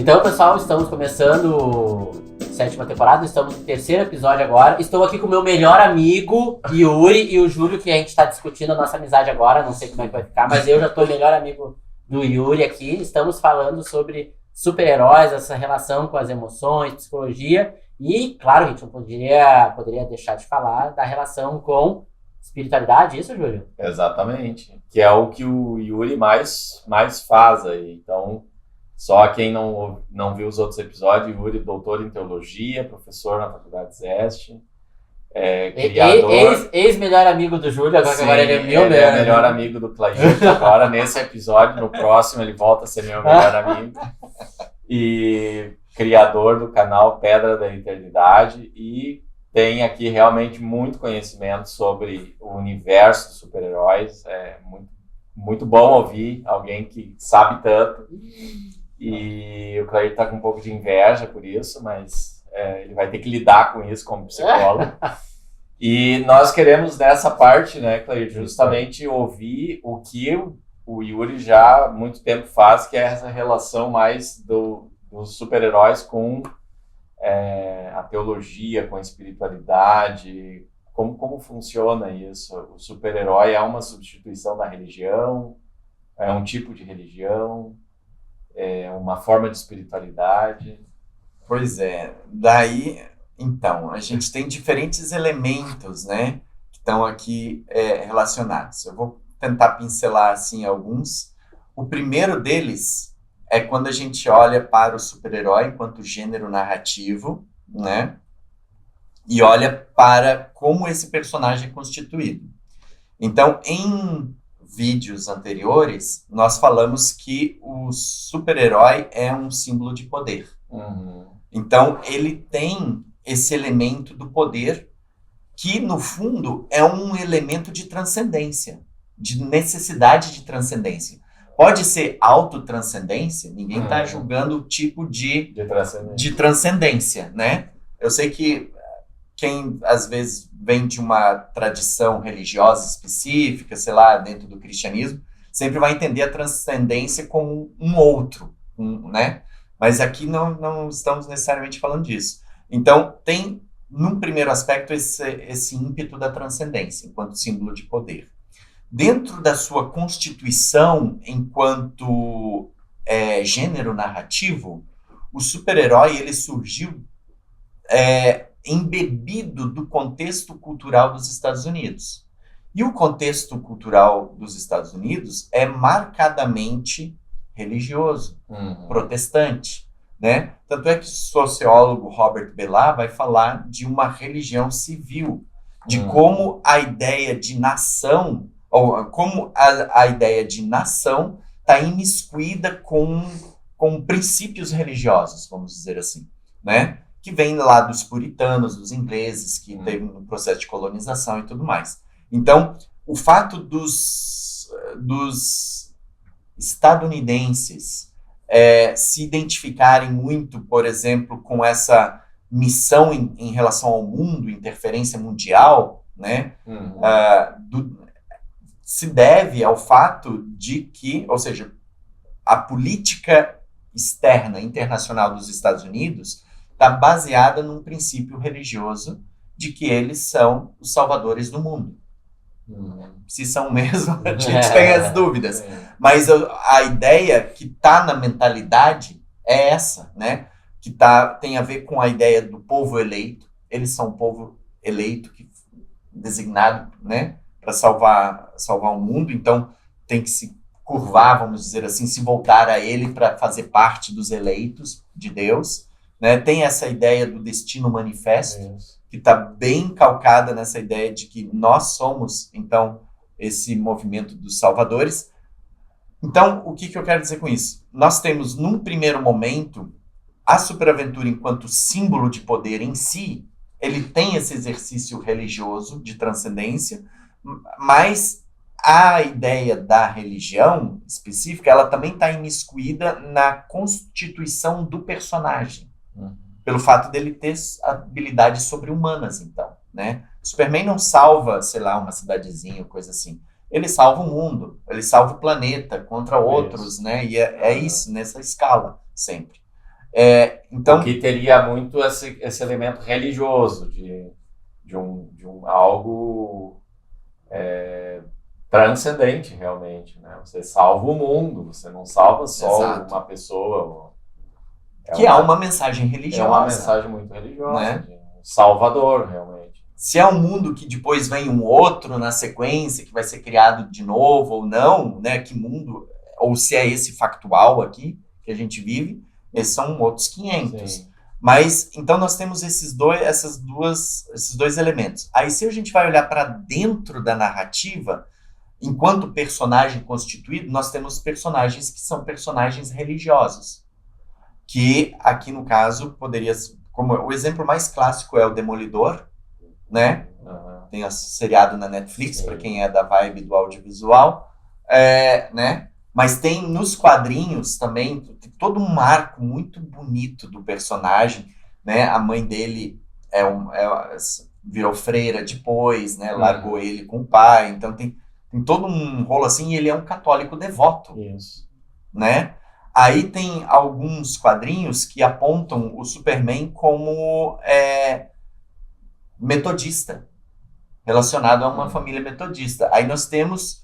Então, pessoal, estamos começando a 7ª temporada, estamos no 3º episódio agora. Estou aqui com o meu melhor amigo, Yuri, e o Júlio, que a gente está discutindo a nossa amizade agora, não sei como é que vai ficar, mas eu já estou melhor amigo do Yuri aqui. Estamos falando sobre super-heróis, essa relação com as emoções, psicologia, e, claro, a gente não poderia deixar de falar da relação com espiritualidade, isso, Júlio? Exatamente, que é o que o Yuri mais faz aí. Então, só quem não viu os outros episódios, Yuri, doutor em teologia, professor na Faculdade Zeste, criador... Ex-melhor amigo do Júlio, agora, Sim, que agora ele é meu melhor amigo do Clailton. Agora, nesse episódio, no próximo, ele volta a ser meu melhor amigo. E criador do canal Pedra da Eternidade, e tem aqui realmente muito conhecimento sobre o universo dos super-heróis. É muito bom ouvir alguém que sabe tanto. E o Clair está com um pouco de inveja por isso, mas ele vai ter que lidar com isso como psicólogo. E nós queremos nessa parte, né, Clair, justamente ouvir o que o Yuri já há muito tempo faz, que é essa relação mais dos super-heróis com a teologia, com a espiritualidade. Como funciona isso? O super-herói é uma substituição da religião? É um tipo de religião? É uma forma de espiritualidade? Pois é, daí, então, a gente tem diferentes elementos, né, que estão aqui relacionados. Eu vou tentar pincelar, assim, alguns. O primeiro deles é quando a gente olha para o super-herói enquanto gênero narrativo, né, e olha para como esse personagem é constituído. Então, em vídeos anteriores, nós falamos que o super-herói é um símbolo de poder. Uhum. Então, ele tem esse elemento do poder que, no fundo, é um elemento de transcendência, de necessidade de transcendência. Pode ser autotranscendência, ninguém está julgando o tipo de transcendência, né? Eu sei que quem, às vezes, vem de uma tradição religiosa específica, sei lá, dentro do cristianismo, sempre vai entender a transcendência como um outro, né? Mas aqui não estamos necessariamente falando disso. Então, tem, num primeiro aspecto, esse ímpeto da transcendência, enquanto símbolo de poder. Dentro da sua constituição enquanto gênero narrativo, o super-herói ele surgiu embebido do contexto cultural dos Estados Unidos. E o contexto cultural dos Estados Unidos é marcadamente religioso, protestante, né? Tanto é que o sociólogo Robert Bellah vai falar de uma religião civil, de como a ideia de nação, ou como a ideia de nação está imiscuída com princípios religiosos, vamos dizer assim, né? Que vem lá dos puritanos, dos ingleses, que teve um processo de colonização e tudo mais. Então, o fato dos estadunidenses se identificarem muito, por exemplo, com essa missão em relação ao mundo, interferência mundial, né, se deve ao fato de que, ou seja, a política externa, internacional dos Estados Unidos está baseada num princípio religioso de que eles são os salvadores do mundo. Se são mesmo, a gente tem as dúvidas. Mas a ideia que está na mentalidade é essa, né? Que tem a ver com a ideia do povo eleito. Eles são o povo eleito, designado, né, para salvar o mundo. Então, tem que se curvar, vamos dizer assim, se voltar a ele para fazer parte dos eleitos de Deus. Né? Tem essa ideia do destino manifesto, que está bem calcada nessa ideia de que nós somos, então, esse movimento dos salvadores. Então, o que eu quero dizer com isso? Nós temos, num primeiro momento, a superaventura enquanto símbolo de poder em si, ele tem esse exercício religioso de transcendência, mas a ideia da religião específica, ela também está imiscuída na constituição do personagem. Pelo fato dele ter habilidades sobre-humanas, então, né? Superman não salva, sei lá, uma cidadezinha, coisa assim. Ele salva o mundo, ele salva o planeta contra outros, né? E é isso, nessa escala, sempre. Então, que teria muito esse elemento religioso de algo transcendente, realmente, né? Você salva o mundo, você não salva só Exato. uma pessoa. que é uma mensagem religiosa. É uma mensagem muito religiosa, né? de um salvador, realmente. Se é um mundo que depois vem um outro na sequência, que vai ser criado de novo ou não, né? Que mundo, ou se é esse factual aqui que a gente vive, esses são outros 500. Sim. Mas, então, nós temos esses dois elementos. Aí, se a gente vai olhar para dentro da narrativa, enquanto personagem constituído, nós temos personagens que são personagens religiosos. Que, aqui no caso, poderia... Como o exemplo mais clássico é o Demolidor, né? Tem o seriado na Netflix, para quem é da vibe do audiovisual, né? Mas tem nos quadrinhos também todo um arco muito bonito do personagem, né? A mãe dele virou freira depois, né? Largou ele com o pai, então tem todo um rolo assim, e ele é um católico devoto. Isso. Né? Aí tem alguns quadrinhos que apontam o Superman como metodista, relacionado a uma família metodista. Aí nós temos,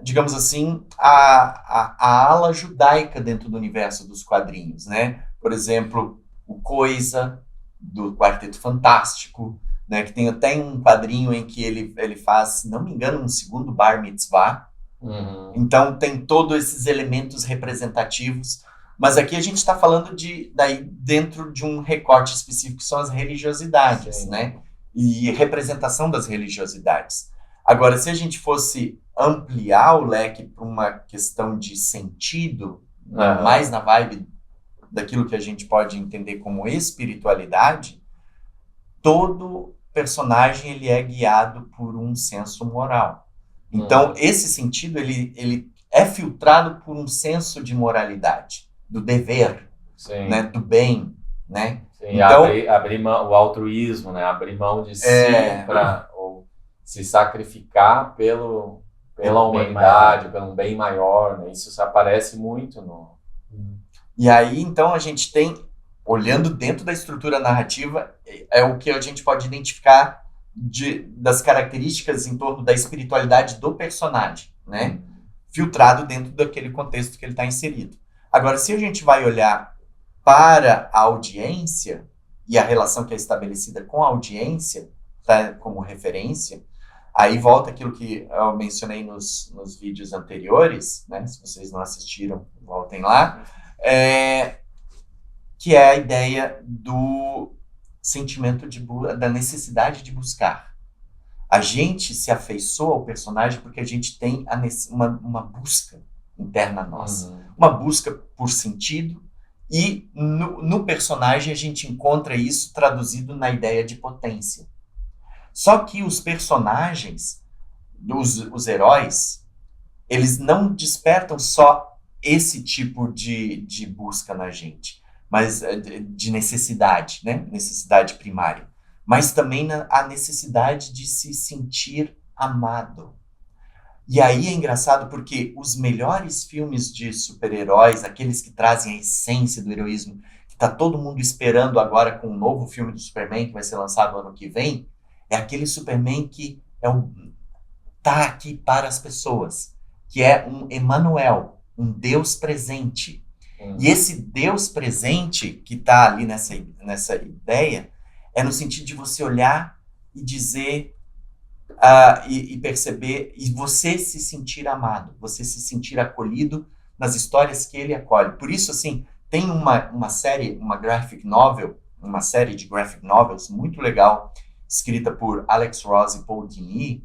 digamos assim, a ala judaica dentro do universo dos quadrinhos, né? Por exemplo, o Coisa, do Quarteto Fantástico, né? Que tem até um quadrinho em que ele faz, se não me engano, um segundo bar mitzvah. Então tem todos esses elementos representativos, mas aqui a gente está falando daí dentro de um recorte específico, que são as religiosidades, Sim. né? E representação das religiosidades. Agora, se a gente fosse ampliar o leque para uma questão de sentido, mais na vibe daquilo que a gente pode entender como espiritualidade, todo personagem ele é guiado por um senso moral. Então, esse sentido, ele é filtrado por um senso de moralidade, do dever, né, do bem, né? Sim, então, abrir mão, o altruísmo, né? Abrir mão de si para se sacrificar pela humanidade, pelo um bem maior, né? Isso aparece muito no... E aí, então, a gente tem, olhando dentro da estrutura narrativa, é o que a gente pode identificar das características em torno da espiritualidade do personagem, né? Filtrado dentro daquele contexto que ele está inserido. Agora, se a gente vai olhar para a audiência e a relação que é estabelecida com a audiência, tá, como referência, aí volta aquilo que eu mencionei nos vídeos anteriores, né? Se vocês não assistiram, voltem lá, que é a ideia do sentimento da necessidade de buscar. A gente se afeiçoa ao personagem porque a gente tem uma busca interna nossa. Uma busca por sentido, e no personagem a gente encontra isso traduzido na ideia de potência. Só que os personagens, os heróis, eles não despertam só esse tipo de busca na gente, mas de necessidade, né? Necessidade primária, mas também a necessidade de se sentir amado. E aí é engraçado porque os melhores filmes de super-heróis, aqueles que trazem a essência do heroísmo, que está todo mundo esperando agora com um novo filme do Superman que vai ser lançado ano que vem, é aquele Superman que tá aqui para as pessoas, que é um Emmanuel, um Deus presente. E esse Deus presente que está ali nessa ideia é no sentido de você olhar e dizer e perceber, e você se sentir amado, você se sentir acolhido nas histórias que ele acolhe. Por isso, assim, tem uma série, uma série de graphic novels muito legal, escrita por Alex Ross e Paul Dini.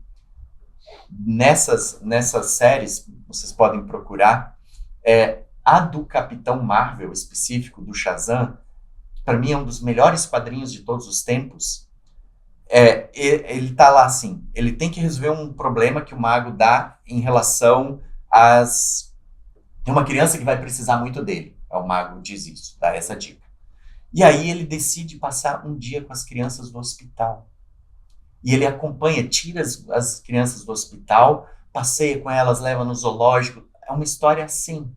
Nessas séries, vocês podem procurar, a do Capitão Marvel específico, do Shazam, para mim é um dos melhores quadrinhos de todos os tempos. Ele tá lá assim, ele tem que resolver um problema que o mago dá em relação tem uma criança que vai precisar muito dele, o mago diz isso, dá essa dica. E aí ele decide passar um dia com as crianças do hospital. E ele acompanha, tira as crianças do hospital, passeia com elas, leva no zoológico. É uma história assim.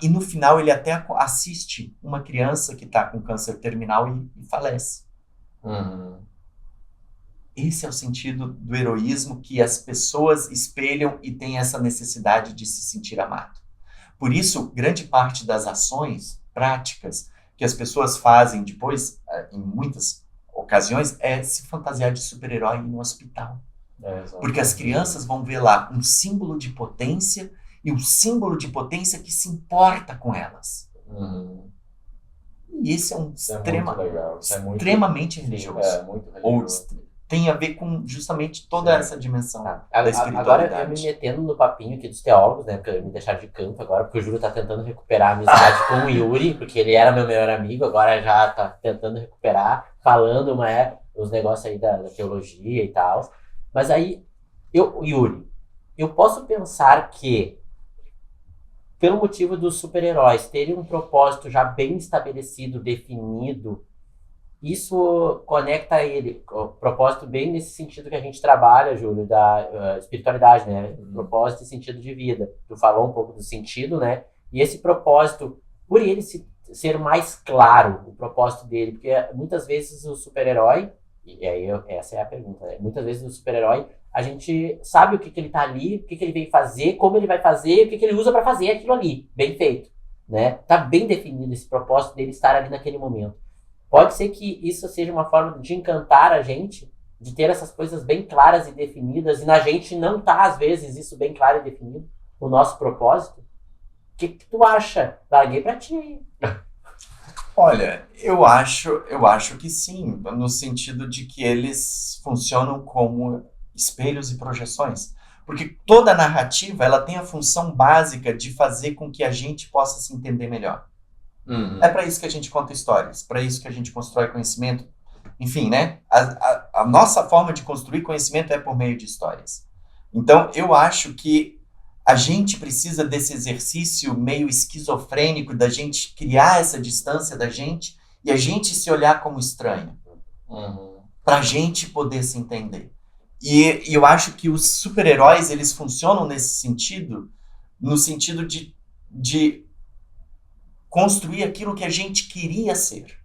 E no final ele até assiste uma criança que está com câncer terminal e falece. Esse é o sentido do heroísmo que as pessoas espelham e têm essa necessidade de se sentir amado. Por isso, grande parte das ações práticas que as pessoas fazem depois, em muitas ocasiões, é se fantasiar de super-herói no hospital. Porque as crianças vão ver lá um símbolo de potência e um símbolo de potência que se importa com elas. E esse é um extremamente religioso. É muito religioso. Ou tem a ver com justamente toda essa dimensão da Agora espiritualidade. eu me metendo no papinho aqui dos teólogos, né? Porque me deixaram de canto agora, porque o Júlio tá tentando recuperar a amizade com o Yuri, porque ele era meu melhor amigo, agora já tá tentando recuperar, falando os negócios aí da teologia e tal. Mas aí, Yuri, eu posso pensar que, pelo motivo dos super-heróis terem um propósito já bem estabelecido, definido, isso conecta ele, o propósito bem nesse sentido que a gente trabalha, Júlio, da espiritualidade, né? Propósito e sentido de vida. Tu falou um pouco do sentido, né? E esse propósito, por ele ser mais claro, o propósito dele, porque muitas vezes o super-herói, e aí essa é a pergunta, né? Muitas vezes o super-herói, a gente sabe o que ele tá ali, o que ele veio fazer, como ele vai fazer, o que ele usa para fazer aquilo ali, bem feito, né? Tá bem definido esse propósito dele estar ali naquele momento. Pode ser que isso seja uma forma de encantar a gente, de ter essas coisas bem claras e definidas, e na gente não tá, às vezes, isso bem claro e definido, o nosso propósito. O que tu acha? Larguei pra ti. Olha, eu acho que sim, no sentido de que eles funcionam como espelhos e projeções. Porque toda narrativa, ela tem a função básica de fazer com que a gente possa se entender melhor. É para isso que a gente conta histórias, para isso que a gente constrói conhecimento. Enfim, né? A nossa forma de construir conhecimento é por meio de histórias. Então, eu acho que a gente precisa desse exercício meio esquizofrênico da gente criar essa distância da gente e a gente se olhar como estranho. Para a gente poder se entender. E eu acho que os super-heróis, eles funcionam nesse sentido, no sentido de construir aquilo que a gente queria ser.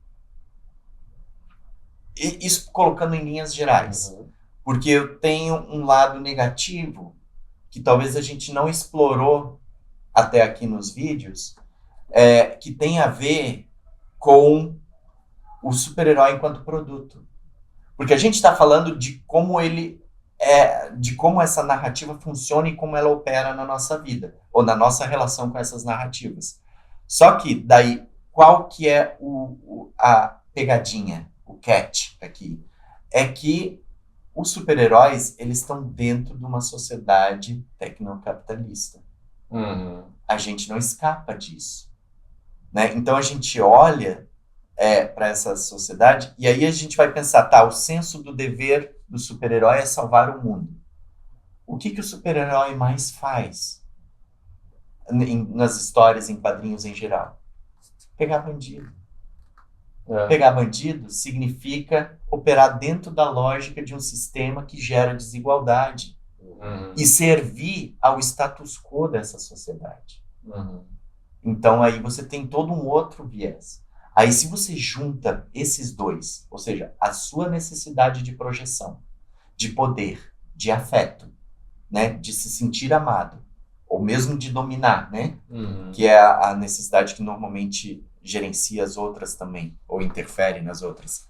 E isso colocando em linhas gerais. Porque eu tenho um lado negativo que talvez a gente não explorou até aqui nos vídeos, que tem a ver com o super-herói enquanto produto. Porque a gente está falando de como de como essa narrativa funciona e como ela opera na nossa vida, ou na nossa relação com essas narrativas. Só que, daí, qual que é a pegadinha, o catch aqui? É que os super-heróis, eles estão dentro de uma sociedade tecnocapitalista. A gente não escapa disso. Né? Então, a gente olha para essa sociedade e aí a gente vai pensar, o senso do dever do super-herói é salvar o mundo. O que o super-herói mais faz? Nas histórias, em quadrinhos em geral. Pegar bandido. Pegar bandido significa operar dentro da lógica de um sistema que gera desigualdade e servir ao status quo dessa sociedade. Então aí você tem todo um outro viés. Aí se você junta esses dois, ou seja, a sua necessidade de projeção, de poder, de afeto, né, de se sentir amado, ou mesmo de dominar, né? Que é a necessidade que normalmente gerencia as outras também, ou interfere nas outras.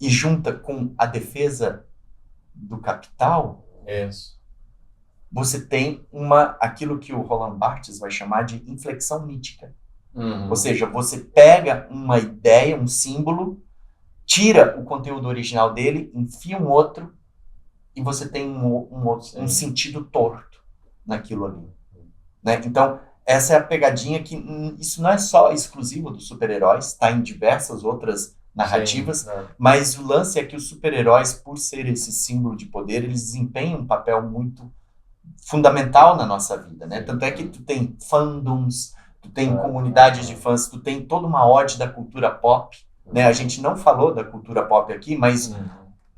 E junta com a defesa do capital, você tem aquilo que o Roland Barthes vai chamar de inflexão mítica. Ou seja, você pega uma ideia, um símbolo, tira o conteúdo original dele, enfia um outro, e você tem um sentido torto naquilo ali. Né? Então, essa é a pegadinha que isso não é só exclusivo dos super-heróis, está em diversas outras narrativas, mas o lance é que os super-heróis, por ser esse símbolo de poder, eles desempenham um papel muito fundamental na nossa vida. Né? Tanto é que tu tem fandoms, tu tem comunidades de fãs, tu tem toda uma ode da cultura pop. Né? A gente não falou da cultura pop aqui, mas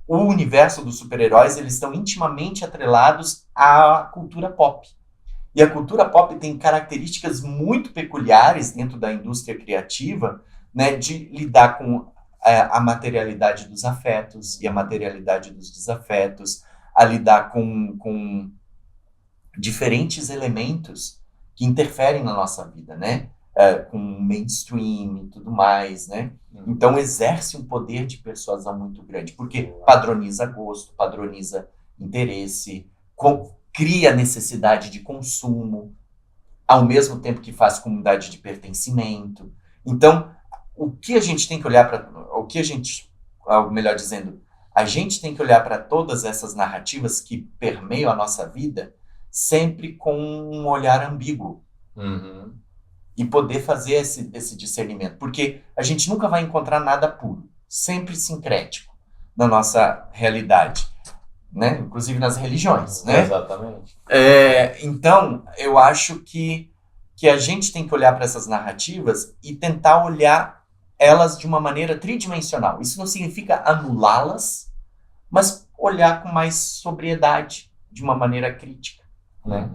o universo dos super-heróis, eles estão intimamente atrelados à cultura pop. E a cultura pop tem características muito peculiares dentro da indústria criativa, né, de lidar com a materialidade dos afetos e a materialidade dos desafetos, a lidar com diferentes elementos que interferem na nossa vida, né? Com mainstream e tudo mais, né? Então exerce um poder de persuasão muito grande, porque padroniza gosto, padroniza interesse, cria necessidade de consumo, ao mesmo tempo que faz comunidade de pertencimento. Então, o que a gente tem que olhar para... melhor dizendo, a gente tem que olhar para todas essas narrativas que permeiam a nossa vida sempre com um olhar ambíguo. Uhum. E poder fazer esse discernimento. Porque a gente nunca vai encontrar nada puro, sempre sincrético na nossa realidade, né? Inclusive nas religiões, né? Exatamente. Então, eu acho que a gente tem que olhar para essas narrativas e tentar olhar elas de uma maneira tridimensional. Isso não significa anulá-las, mas olhar com mais sobriedade, de uma maneira crítica, né?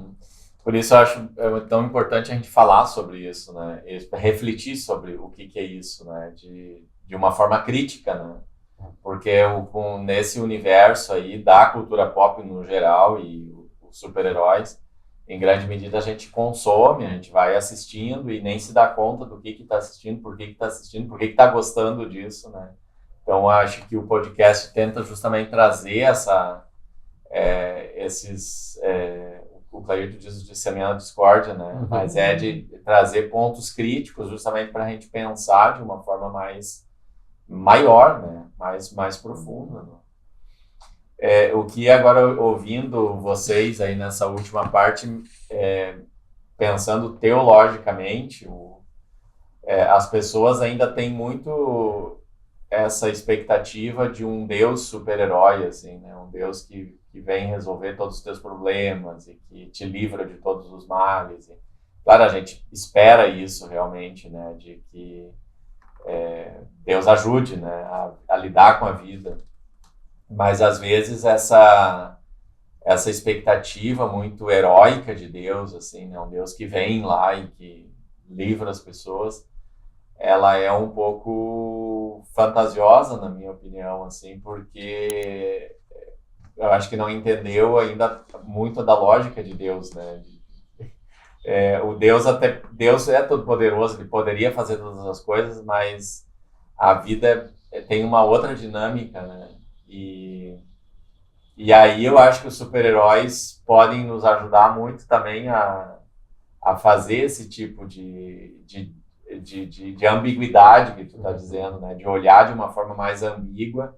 Por isso eu acho tão importante a gente falar sobre isso, né? Refletir sobre o que é isso, né? De uma forma crítica, né? Porque nesse universo aí da cultura pop no geral e os super-heróis, em grande medida a gente consome, a gente vai assistindo e nem se dá conta do que está assistindo, por que está assistindo, por que está gostando disso, né? Então acho que o podcast tenta justamente trazer o Clairton diz de semear a discórdia, né? Mas é de trazer pontos críticos justamente para a gente pensar de uma forma maior, né? Mais profunda. Né? O que agora, ouvindo vocês aí nessa última parte, pensando teologicamente, as pessoas ainda têm muito essa expectativa de um Deus super-herói, assim, né? Um Deus que vem resolver todos os teus problemas e que te livra de todos os males. Claro, a gente espera isso realmente, né? De que Deus ajude, né? A lidar com a vida. Mas, às vezes, essa expectativa muito heróica de Deus, assim, né? Um Deus que vem lá e que livra as pessoas, ela é um pouco fantasiosa, na minha opinião, assim, porque eu acho que não entendeu ainda muito da lógica de Deus, né? Deus é todo poderoso, ele poderia fazer todas as coisas, mas a vida tem uma outra dinâmica, né? E aí eu acho que os super-heróis podem nos ajudar muito também a fazer esse tipo de ambiguidade que tu está dizendo, né? De olhar de uma forma mais ambígua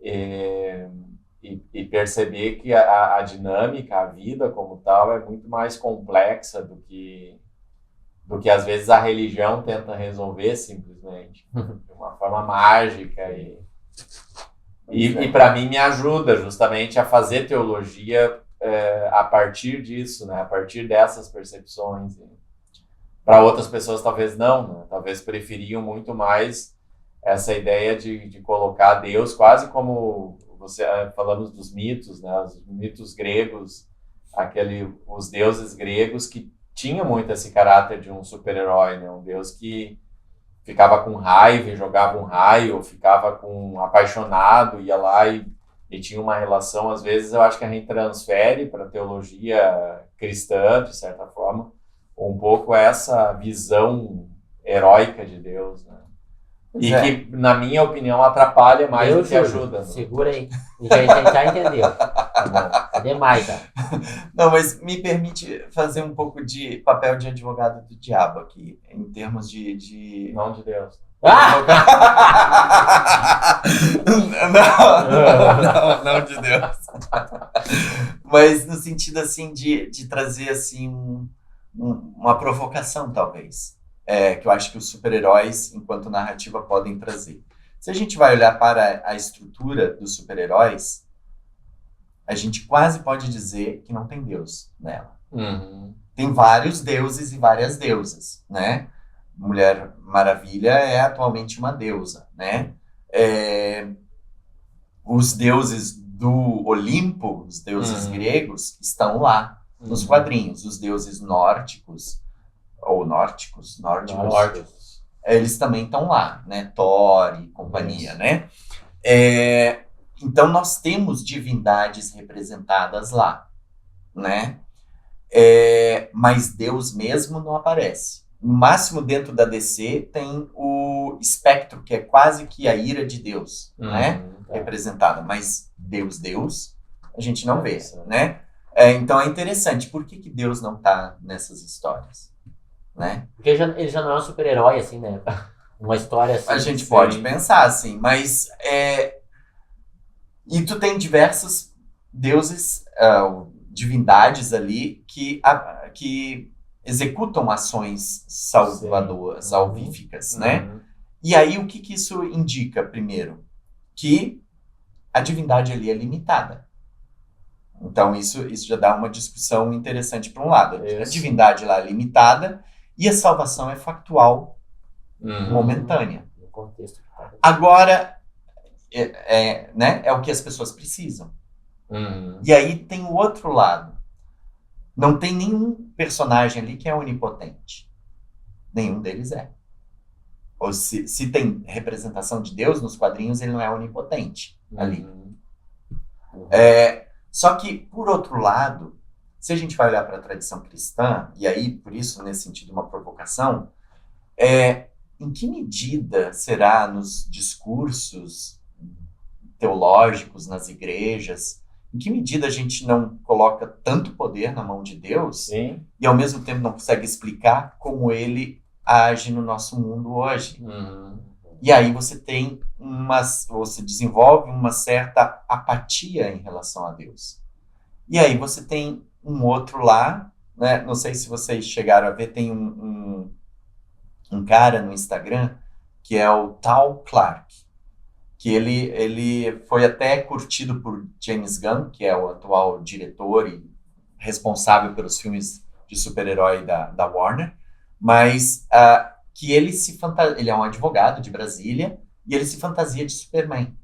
e perceber que a dinâmica, a vida como tal, é muito mais complexa do que às vezes a religião tenta resolver simplesmente, de uma forma mágica. E para mim me ajuda justamente a fazer teologia a partir disso, né? A partir dessas percepções. Para outras pessoas talvez não, né? Talvez preferiam muito mais essa ideia de colocar Deus quase como falamos dos mitos, né? Os mitos gregos, os deuses gregos que tinham muito esse caráter de um super-herói, né? Um Deus que ficava com raiva e jogava um raio, ou ficava apaixonado, ia lá e tinha uma relação. Às vezes eu acho que a gente transfere para a teologia cristã, de certa forma, um pouco essa visão heróica de Deus, né? E que, na minha opinião, atrapalha mais do que ajuda. Né? Segura aí. A gente já entendeu. É demais, tá? Não, mas me permite fazer um pouco de papel de advogado do diabo aqui, em termos de... Não de Deus. Não de Deus. Mas no sentido, assim, de trazer, assim, uma provocação, talvez. Que eu acho que os super-heróis, enquanto narrativa, podem trazer. Se a gente vai olhar para a estrutura dos super-heróis, a gente quase pode dizer que não tem Deus nela. Uhum. Tem vários deuses e várias deusas, né? Mulher Maravilha é atualmente uma deusa, né? Os deuses do Olimpo, os deuses gregos, estão lá. nos quadrinhos. Os deuses nórdicos, nórdicos, eles também estão lá, né? Thor e companhia, né? Então, nós temos divindades representadas lá, né? Mas Deus mesmo não aparece. No máximo, dentro da DC, tem o espectro, que é quase que a ira de Deus, né? Representada. Mas Deus, a gente não vê, né? Então, é interessante. Por que Deus não está nessas histórias, né? Porque ele já não é um super-herói, assim, né? Uma história assim. A gente pode pensar assim, mas... E tu tem diversos deuses, divindades ali, que executam ações salvíficas, né? E aí, o que isso indica, primeiro? Que a divindade ali é limitada. Então, isso já dá uma discussão interessante para um lado. A divindade lá é limitada e a salvação é factual, momentânea. No contexto. Agora, né, é o que as pessoas precisam. E aí tem o outro lado. Não tem nenhum personagem ali que é onipotente. Nenhum deles é. Ou se tem representação de Deus nos quadrinhos, ele não é onipotente ali. Só que, por outro lado, se a gente vai olhar para a tradição cristã, e aí, por isso, nesse sentido, uma provocação, em que medida será nos discursos teológicos, nas igrejas, em que medida a gente não coloca tanto poder na mão de Deus e, ao mesmo tempo, não consegue explicar como ele age no nosso mundo hoje? E aí você desenvolve uma certa apatia em relação a Deus. E aí você tem um outro lá, né? Não sei se vocês chegaram a ver, tem um cara no Instagram que é o Tal Clark, que ele foi até curtido por James Gunn, que é o atual diretor e responsável pelos filmes de super-herói da Warner, mas que ele é um advogado de Brasília e ele se fantasia de Superman.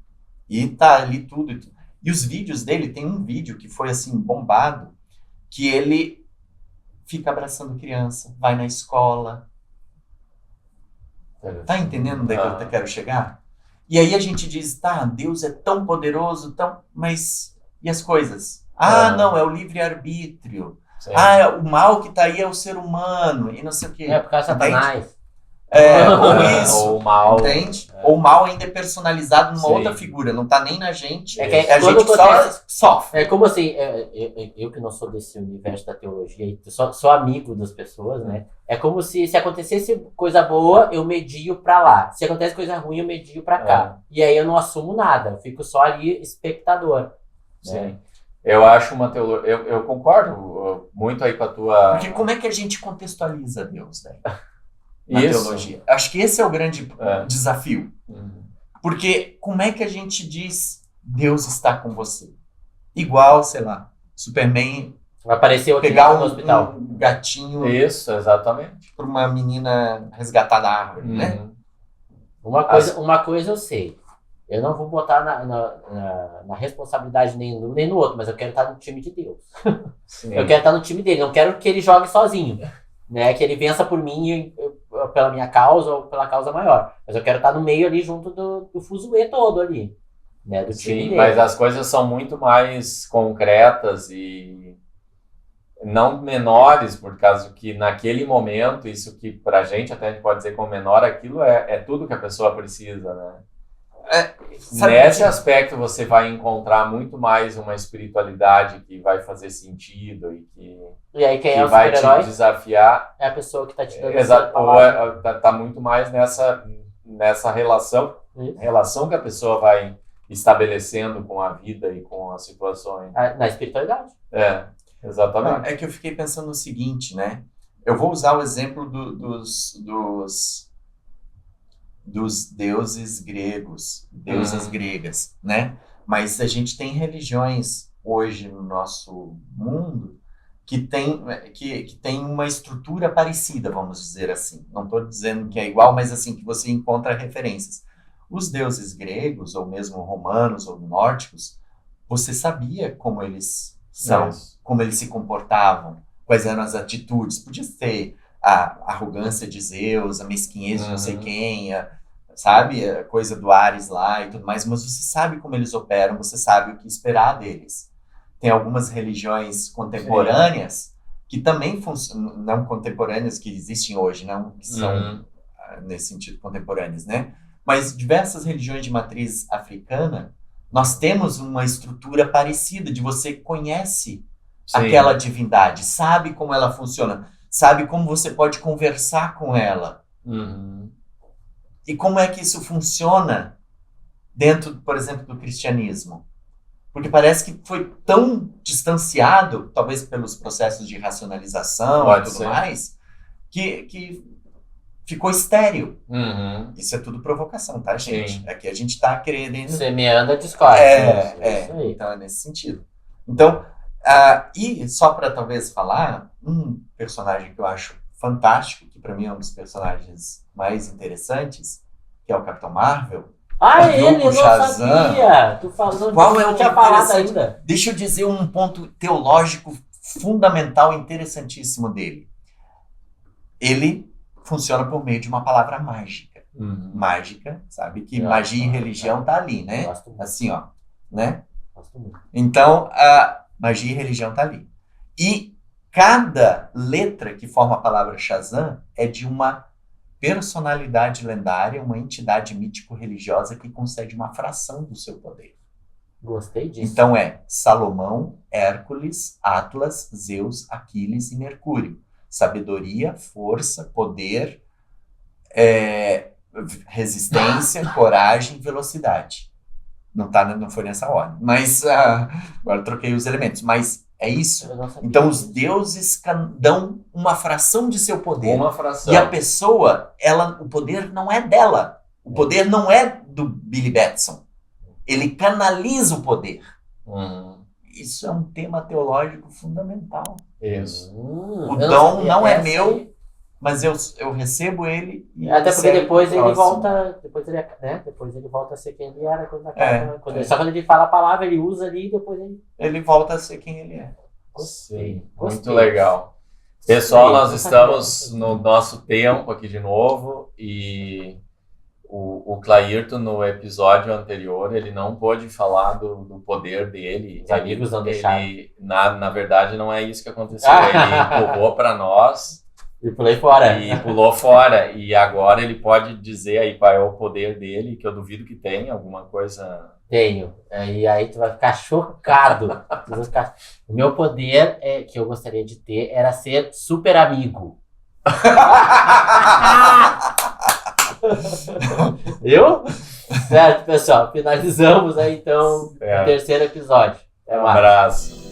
E tá ali tudo. E os vídeos dele, tem um vídeo que foi assim bombado, que ele fica abraçando criança, vai na escola. Tá entendendo onde é que eu quero chegar? E aí a gente diz, Deus é tão poderoso, mas e as coisas? Não, é o livre-arbítrio. O mal que tá aí é o ser humano, e não sei o quê. Por causa de Satanás. Ou isso, ou o mal, entende? Ou o mal ainda é personalizado numa outra figura, não tá nem na gente, a quando gente só sofre. É como assim, eu que não sou desse universo da teologia, sou amigo das pessoas, né? É como se acontecesse coisa boa, eu medio pra lá. Se acontece coisa ruim, eu medio pra cá. E aí eu não assumo nada, eu fico só ali espectador. Sim. Né? Eu acho uma teologia... Eu concordo muito aí com a tua... Porque como é que a gente contextualiza Deus, né? Na teologia. Acho que esse é o grande desafio. Porque como é que a gente diz Deus está com você? Igual, sei lá, Superman apareceu aqui pegar no hospital. Um gatinho. Isso, exatamente. Para uma menina resgatar da árvore, né? Uma coisa eu sei. Eu não vou botar na responsabilidade nem no outro, mas eu quero estar no time de Deus. Eu quero estar no time dele, não quero que ele jogue sozinho. Né? Que ele vença por mim pela minha causa ou pela causa maior. Mas eu quero estar no meio ali junto do fuzuê todo ali. Né? Do time dele. Mas as coisas são muito mais concretas e não menores, por causa que naquele momento, isso que pra gente até a gente pode dizer como menor, aquilo é tudo que a pessoa precisa, né? Nesse aspecto você vai encontrar muito mais uma espiritualidade que vai fazer sentido e aí quem que é o vai te super-herói? desafiar. É a pessoa que tá te dando Exato, tá muito mais nessa relação que a pessoa vai estabelecendo com a vida e com as situações. Na espiritualidade. Exatamente. É que eu fiquei pensando no seguinte, né? Eu vou usar o exemplo dos deuses gregos, deusas gregas, né? Mas a gente tem religiões hoje no nosso mundo que tem uma estrutura parecida, vamos dizer assim. Não estou dizendo que é igual, mas assim, que você encontra referências. Os deuses gregos, ou mesmo romanos ou nórdicos, você sabia como eles são, Isso. como eles se comportavam, quais eram as atitudes. Podia ser a arrogância de Zeus, a mesquinhez de não sei quem, sabe? A coisa do Ares lá e tudo mais, mas você sabe como eles operam, você sabe o que esperar deles. Tem algumas religiões contemporâneas que também funcionam, não contemporâneas que existem hoje, não que são nesse sentido contemporâneas, né? Mas diversas religiões de matriz africana, nós temos uma estrutura parecida, de você conhece aquela divindade, sabe como ela funciona, sabe como você pode conversar com ela. E como é que isso funciona dentro, por exemplo, do cristianismo? Porque parece que foi tão distanciado, talvez pelos processos de racionalização e tudo mais, que ficou estéril. Isso é tudo provocação, tá, gente? Sim. Aqui a gente tá querendo... Semeando a discórdia. Isso aí. Então é nesse sentido. Então, e só para talvez falar, um personagem que eu acho fantástico, que para mim é um dos personagens mais interessantes, que é o Capitão Marvel. Ele, eu não sabia! Tu falou, qual é o não tinha falado interessante? ainda. Deixa eu dizer um ponto teológico fundamental e interessantíssimo dele. Ele funciona por meio de uma palavra mágica. Mágica, sabe? Que magia e religião tá ali, né? Assim, ó, né? Então, a magia e religião tá ali. E cada letra que forma a palavra Shazam é de uma personalidade lendária, uma entidade mítico-religiosa que concede uma fração do seu poder. Gostei disso. Então é Salomão, Hércules, Atlas, Zeus, Aquiles e Mercúrio. Sabedoria, força, poder, resistência, coragem, velocidade. Não foi nessa ordem. Mas agora eu troquei os elementos. Mas é isso. Então os deuses dão uma fração de seu poder. Uma fração. E a pessoa, o poder não é dela. O poder não é do Billy Batson. Ele canaliza o poder. Isso é um tema teológico fundamental. Isso. O dom não é meu, mas eu recebo ele e até porque depois ele próximo. volta, depois ele volta a ser quem ele era só quando ele fala a palavra, ele usa ali e depois ele volta a ser quem ele é. Gostei. Muito legal. Pessoal, nós estamos no nosso tempo aqui de novo e o Clairton, no episódio anterior, ele não pôde falar do poder dele. Os amigos não deixaram. Na verdade, não é isso que aconteceu. Ele empurrou para nós. E pulei fora. E pulou fora. E agora ele pode dizer aí qual é o poder dele, que eu duvido que tenha alguma coisa... Tenho. E aí tu vai ficar chocado. O meu poder, que eu gostaria de ter, era ser super amigo. Viu? Certo, pessoal. Finalizamos aí, então, o terceiro episódio. Até mais. Um abraço.